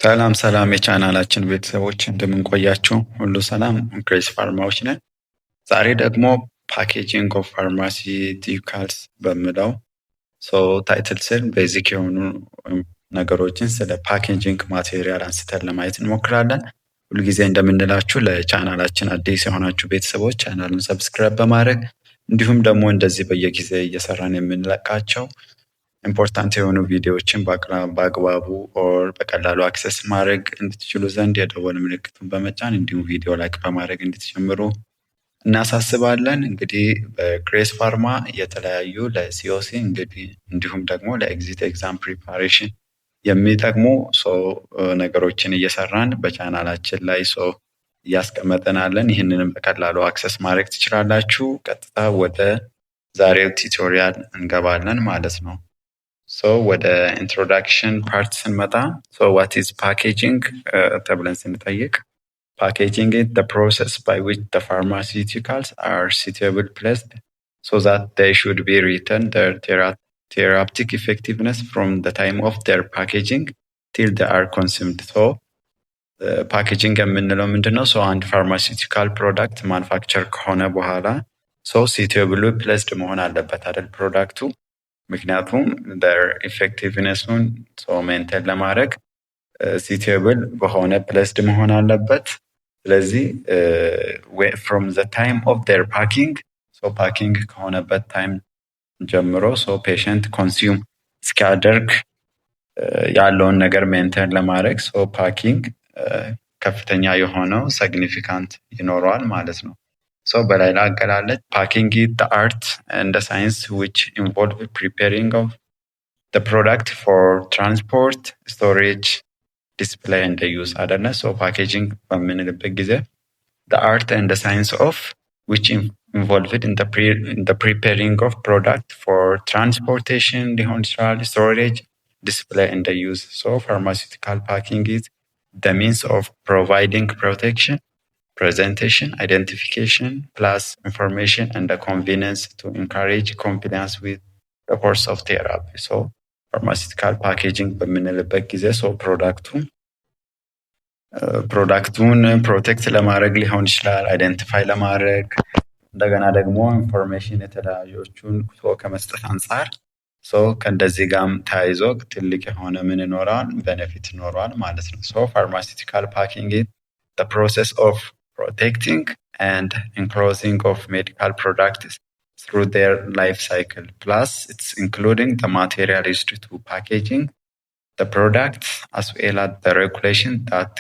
ሰላም ሰላም የቻናላችን ቤተሰቦች እንደምን ቆያችሁ? ሁሉ ሰላም ግሬስ ፋርማዎች ነን። ዛሬ ደግሞ ፓኬጂንግ ኦፍ ፋርማሲቲካልስ በሚለው ታይትል ስር ቤዚክ የሆኑ ነገሮችን ስለ ፓኬጂንግ ማቴሪያል አንስተን ለማየት እንሞክራለን። ሁልጊዜ እንደምንላችሁ ለቻናላችን አዲስ የሆናችሁ ቤተሰቦች ቻናሉን ሰብስክራይብ በማድረግ እንዲሁም ደግሞ እንደዚህ በየጊዜ እየሰራን የምንለቃቸው ኢምፖርታንት የሆኑ ቪዲዮዎችን በአግባቡ ኦር በቀላሉ አክሰስ ማድረግ እንድትችሉ ዘንድ የደወል ምልክቱን በመጫን እንዲሁም ቪዲዮ ላይክ በማድረግ እንድትጀምሩ እናሳስባለን። እንግዲህ በግሬስ ፋርማ የተለያዩ ለሲኦሲ እንዲሁም ደግሞ ለኤግዚት ኤግዛም ፕሪፓሬሽን የሚጠቅሙ ነገሮችን እየሰራን በቻናላችን ላይ እያስቀመጠናለን። ይህንንም በቀላሉ አክሰስ ማድረግ ትችላላችሁ። ቀጥታ ወደ ዛሬው ቱቶሪያል እንገባለን ማለት ነው። ወደ ኢንትሮዳክሽን ፓርት ስንመጣ ዋት ኢዝ ፓኬጂንግ ተብለን ስንጠይቅ packaging is the process by which the pharmaceuticals are suitably placed so that they should be retain their therapeutic effectiveness from the time of their packaging till they are consumed. ፓኬጂንግ የምንለው ምንድነው? አንድ ፋርማሲውቲካል ፕሮዳክት ማኑፋክቸር ከሆነ በኋላ suitably placed መሆን አለበት አይደል ፕሮዳክቱ። ምክንያቱም ኢፌክቲቭነሱን ሜንቴን ለማድረግ suitable በሆነ placed መሆን አለበት። ስለዚህ from the time of their packing ፓኪንግ ከሆነበት ታይም ጀምሮ ፔሸንት ኮንሱም እስኪያደርግ ያለውን ነገር ሜንቴን ለማድረግ ፓኪንግ ከፍተኛ የሆነው ሲግኒፊካንት ይኖረዋል ማለት ነው። በሌላ አገላለጽ ፓኪንግ is the art and the science which involve preparing of the product for transport, storage, display and use አይደለ? ፓኬጂንግ በምንልበት ጊዜ the art and the science of which involved in the preparing of product for transportation ሊሆን ይችላል፣ storage, display and use. Pharmaceutical packing is the means of providing protection, presentation, identification, plus information and the convenience to encourage compliance with the course of therapy. ፋርማሲውቲካል ፓኬጂንግ በምንልበት ጊዜ ፕሮዳክቱን ፕሮቴክት ለማድረግ ሊሆን ይችላል፣ አይደንቲፋይ ለማድረግ እንደገና ደግሞ ኢንፎርሜሽን የተለያዮቹን ከመስጠት አንጻር ከእንደዚህ ጋርም ተያይዞ ትልቅ የሆነ ምን ይኖረዋል? ቤኔፊት ይኖረዋል ማለት ነው። ፋርማሲውቲካል ፓኪንግ is the process of protecting and enclosing of medical products through their life cycle. Plus, it's including the material used to packaging the products as well as the regulation that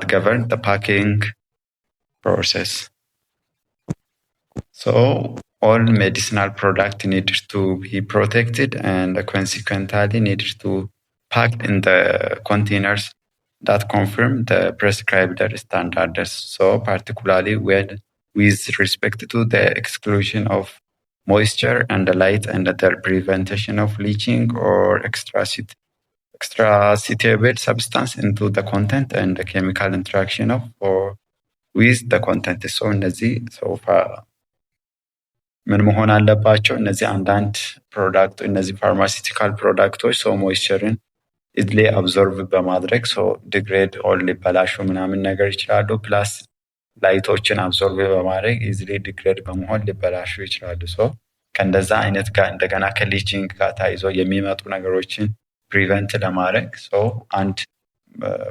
govern the packing process. All medicinal product need to be protected and consequently need to packed in the containers that confirm the prescribed standards. Particularly with respect to the exclusion of moisture and the light and the prevention of leaching or extra suitable substance into the content and the chemical interaction with the content. እነዚህ ምን መሆን አለባቸው? እነዚህ አንዳንድ እነዚህ ፋርማሲውቲካል ፕሮዳክቶች ሞይስቸርን ኢዝሊ አብዞርቭ በማድረግ ዲግሬድ ኦር ሊበላሹ ምናምን ነገር ይችላሉ። ፕላስ ላይቶችን አብዞርቭ በማድረግ ኢዝሊ ዲግሬድ በመሆን ሊበላሹ ይችላሉ። ከእንደዛ አይነት ጋር እንደገና ከሊቺንግ ጋር ታይዞ የሚመጡ ነገሮችን ፕሪቨንት ለማድረግ አንድ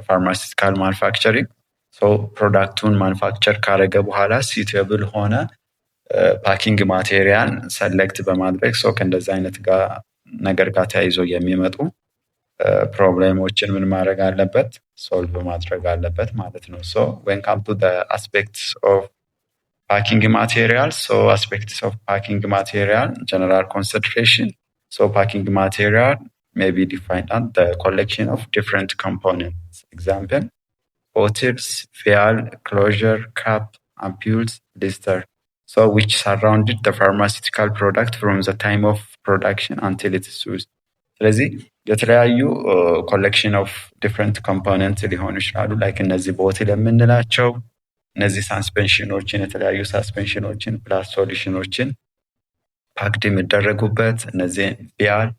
ፋርማሲውቲካል ማኑፋክቸሪንግ ፕሮዳክቱን ማኑፋክቸር ካረገ በኋላ suitable ሆነ ፓኪንግ ማቴሪያል ሰሌክት በማድረግ ከእንደዛ አይነት ነገር ጋር ተያይዞ የሚመጡ ፕሮብሌሞችን ምን ማድረግ አለበት? ሶልቭ ማድረግ አለበት ማለት ነው። when come to the aspects of packing material, aspects of packing material general consideration. Packing material may be defined as the collection of different components. Example, bottles, vial, closure, cap, ampoules, blister. Which surrounded the pharmaceutical product from the time of production until it is used. ስለዚህ የተለያዩ ኮሌክሽን ኦፍ ዲፍረንት ኮምፖነንት ሊሆኑ ይችላሉ። ላይክ እነዚህ ቦትል የምንላቸው እነዚህ ሳስፔንሽኖችን የተለያዩ ሳስፔንሽኖችን ፕላስ ሶሉሽኖችን ፓክድ የሚደረጉበት እነዚህ ቪያል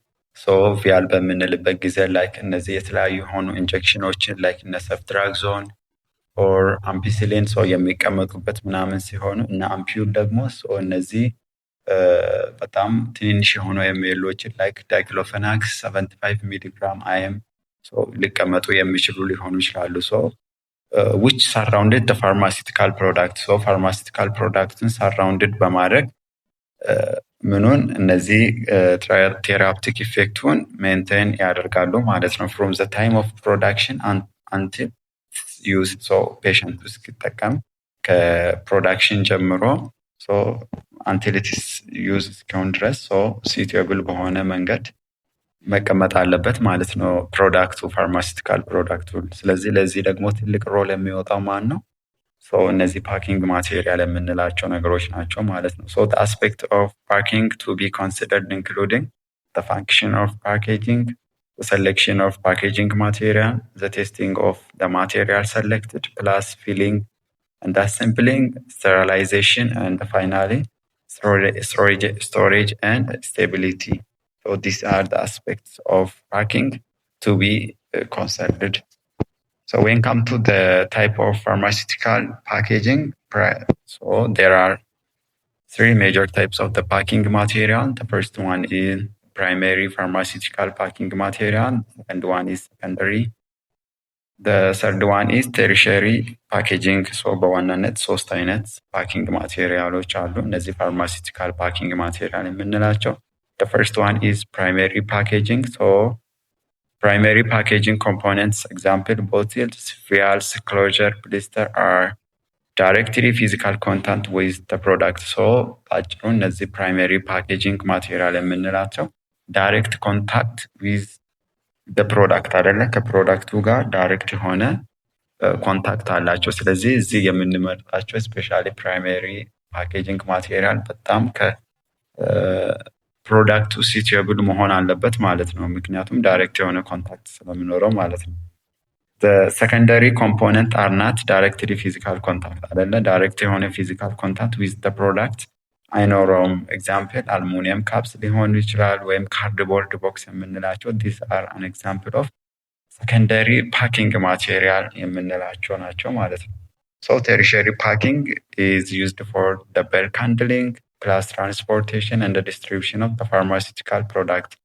ሶ ቪያል በምንልበት ጊዜ ላይክ እነዚህ የተለያዩ የሆኑ ኢንጀክሽኖችን ላይክ እነ ሰፍትራክዞን ኦር አምፒሲሊን ሰው የሚቀመጡበት ምናምን ሲሆኑ እና አምፒዩል ደግሞ እነዚህ በጣም ትንንሽ የሆኑ ኤምኤሎችን ላይክ ዳይክሎፌናክስ 75 ሚሊግራም አይኤም ሊቀመጡ የሚችሉ ሊሆኑ ይችላሉ። which surrounded the pharmaceutical product. pharmaceutical producትን surrounded በማድረግ ምኑን እነዚህ ቴራፕቲክ ኢፌክቱን ሜንቴን ያደርጋሉ ማለት ነው። from the time of production until use patient እስኪጠቀም ከፕሮዳክሽን ጀምሮ until it is used እስኪሆን ድረስ suitable በሆነ መንገድ መቀመጥ አለበት ማለት ነው ፕሮዳክቱ ፋርማሲቲካል ፕሮዳክቱ። ስለዚህ ለዚህ ደግሞ ትልቅ ሮል የሚወጣው ማን ነው? እነዚህ ፓኪንግ ማቴሪያል የምንላቸው ነገሮች ናቸው ማለት ነው። the aspect of packing to be considered including the function of packaging, the selection of packaging material, the testing of the material selected, plus filling and assembling, sterilization, and finally storage and stability. These are the aspects of packing to be considered. When come to the type of pharmaceutical packaging, there are three major types of the packing material. The first one is primary pharmaceutical packing material, and one is secondary. The third one is tertiary packaging. በዋናነት ሶስት አይነት ፓኪንግ ማቴሪያሎች አሉ እነዚህ ፋርማሲቲካል ፓኪንግ ማቴሪያል የምንላቸው። The first one is primary packaging. Primary packaging components, example, bottles, vials, closure, blister are directly physical contact with the product. አጭሩ እነዚህ primary packaging material የምንላቸው direct contact with the product አይደለ? ከፕሮዳክቱ ጋር ዳይሬክት የሆነ ኮንታክት አላቸው። ስለዚህ እዚህ የምንመርጣቸው ስፔሻሊ primary packaging material በጣም ፕሮዳክቱ ሲቲብል መሆን አለበት ማለት ነው። ምክንያቱም ዳይሬክት የሆነ ኮንታክት ስለሚኖረው ማለት ነው። the secondary component are not directly physical contact አይደለ? ዳይሬክት የሆነ physical contact with the product አይኖረውም። ኤግዛምፕል አልሙኒየም ካፕስ ሊሆኑ ይችላል ወይም ካርድቦርድ ቦክስ የምንላቸው these are an example of secondary packing material የምንላቸው ናቸው ማለት ነው። tertiary packing is used for the bulk handling plus transportation and the distribution of the pharmaceutical product.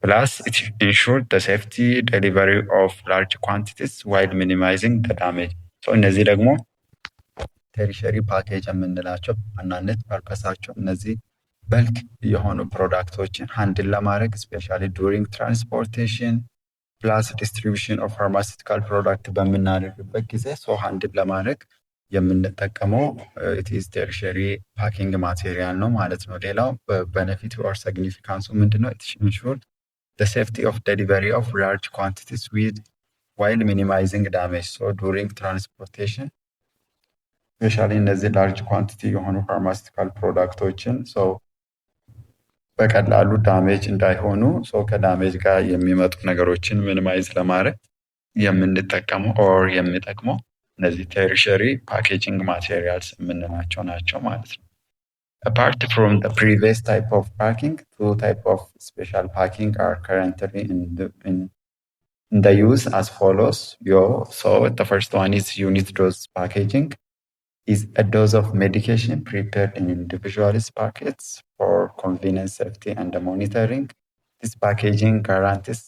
Plus, it ensures the safety delivery of large quantities while minimizing the damage. እነዚህ ደግሞ ቴሪሸሪ ፓኬጅ የምንላቸው ዋናነት ፐርፐሳቸው እነዚህ በልክ የሆኑ ፕሮዳክቶችን ሃንድል ለማድረግ ስፔሻሊ ዱሪንግ ትራንስፖርቴሽን ፕላስ ዲስትሪቢሽን ኦፍ ፋርማሲቲካል ፕሮዳክት በምናደርግበት ጊዜ ሃንድል ለማድረግ የምንጠቀመው ኢትስ ቴሪሸሪ ፓኪንግ ማቴሪያል ነው ማለት ነው። ሌላው በቤኔፊት ኦር ሲግኒፊካንሱ ምንድነው? ኢት ኢንሹር the safety of delivery of large quantities while minimizing damage. during transportation especially እነዚህ large quantity የሆኑ ፋርማሲቲካል ፕሮዳክቶችን በቀላሉ ዳሜጅ እንዳይሆኑ ከዳሜጅ ጋር የሚመጡ ነገሮችን ሚኒማይዝ ለማድረግ የምንጠቀመው ኦር የሚጠቅመው እነዚህ tertiary packaging materials የምንላቸው ናቸው ማለት ነው። Apart from the previous type of packing, two types of special packing are currently in the use as follows. The first one is unit dose packaging. Is a dose of medication prepared in individual packets for convenience, safety, and monitoring. This packaging guarantees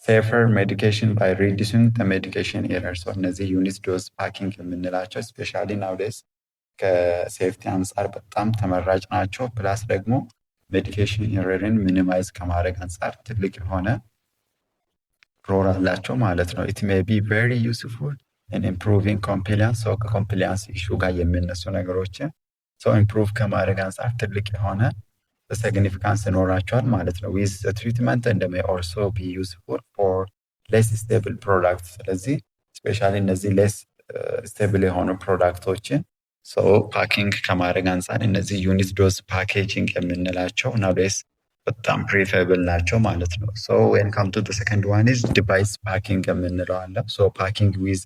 safer medication by reducing the medication error. እነዚህ unit dose packing የምንላቸው especially nowadays ከሴፍቲ አንጻር በጣም ተመራጭ ናቸው። ፕላስ ደግሞ ሜዲኬሽን ኤረርን ሚኒማይዝ ከማድረግ አንጻር ትልቅ የሆነ ሮል አላቸው ማለት ነው። it may be very useful in improving compliance. ከኮምፕሊያንስ ኢሹ ጋር የሚነሱ ነገሮችን ኢምፕሩቭ ከማድረግ አንጻር ትልቅ የሆነ ሲግኒፊካንስ ይኖራቸዋል ማለት ነው። with the treatment and may also be useful for less stable products. ስለዚህ ስፔሻሊ እነዚህ less stable የሆኑ ፕሮዳክቶችን ፓኪንግ ከማድረግ አንጻር እነዚህ ዩኒት ዶዝ ፓኬጂንግ የምንላቸው ናውዴይስ በጣም ፕሪፈረብል ናቸው ማለት ነው። when come to the second one is device packing የምንለው አለ። packing with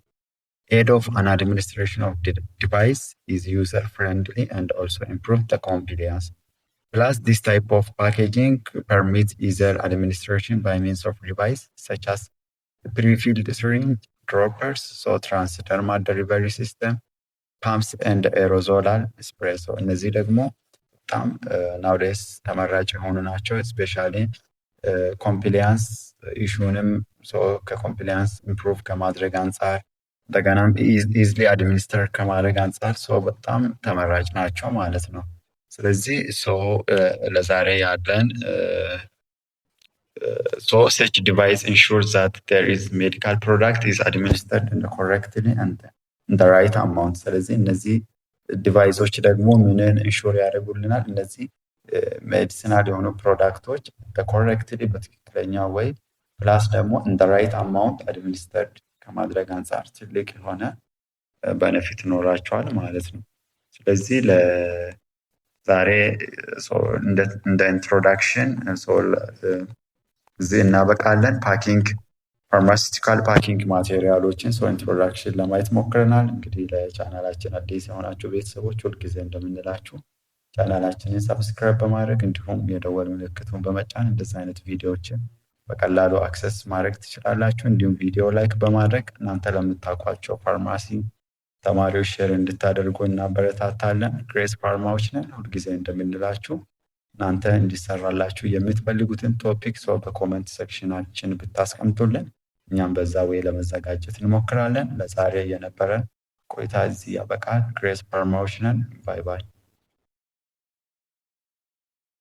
aid of an administration of the device is user friendly and also improve the compliance. Plus, this type of packaging permits easier administration by means of device such as pre-filled syringe, droppers, so transdermal delivery system, ፓምፕስ ኤንድ ኤሮዞላል ስፕሬሶ እነዚህ ደግሞ በጣም ናውዴስ ተመራጭ የሆኑ ናቸው። ስፔሻሊ ኮምፕሊያንስ ኢሹንም ከኮምፕሊያንስ ኢምፕሩቭ ከማድረግ አንጻር እንደገናም ኢዝሊ አድሚኒስትር ከማድረግ አንጻር በጣም ተመራጭ ናቸው ማለት ነው። ስለዚህ ለዛሬ ያለን such device ensures that there is medical product is administered correctly and in the right amount። ስለዚህ እነዚህ ዲቫይሶች ደግሞ ምንን ኢንሹር ያደርጉልናል? እነዚህ ሜዲሲናል የሆኑ ፕሮዳክቶች በኮሬክትሊ በትክክለኛ ወይ ፕላስ ደግሞ in the right amount administered ከማድረግ አንጻር ትልቅ የሆነ ቤኔፊት ይኖራቸዋል ማለት ነው። ስለዚህ ለዛሬ እንደ ኢንትሮዳክሽን እዚህ እናበቃለን። ፓኪንግ ፋርማሲቲካል ፓኪንግ ማቴሪያሎችን ኢንትሮዳክሽን ለማየት ሞክረናል። እንግዲህ ለቻናላችን አዲስ የሆናችሁ ቤተሰቦች ሁልጊዜ እንደምንላችሁ ቻናላችንን ሰብስክራይብ በማድረግ እንዲሁም የደወል ምልክቱን በመጫን እንደዚህ አይነት ቪዲዮዎችን በቀላሉ አክሰስ ማድረግ ትችላላችሁ። እንዲሁም ቪዲዮ ላይክ በማድረግ እናንተ ለምታውቋቸው ፋርማሲ ተማሪዎች ሼር እንድታደርጉ እናበረታታለን። ግሬስ ፋርማዎች ነን። ሁልጊዜ እንደምንላችሁ እናንተ እንዲሰራላችሁ የምትፈልጉትን ቶፒክ በኮሜንት ሴክሽናችን ብታስቀምጡልን እኛም በዛ ወይ ለመዘጋጀት እንሞክራለን። ለዛሬ የነበረን ቆይታ እዚህ ያበቃል። ግሬስ ፋርማዎች ነን። ባይ ባይ።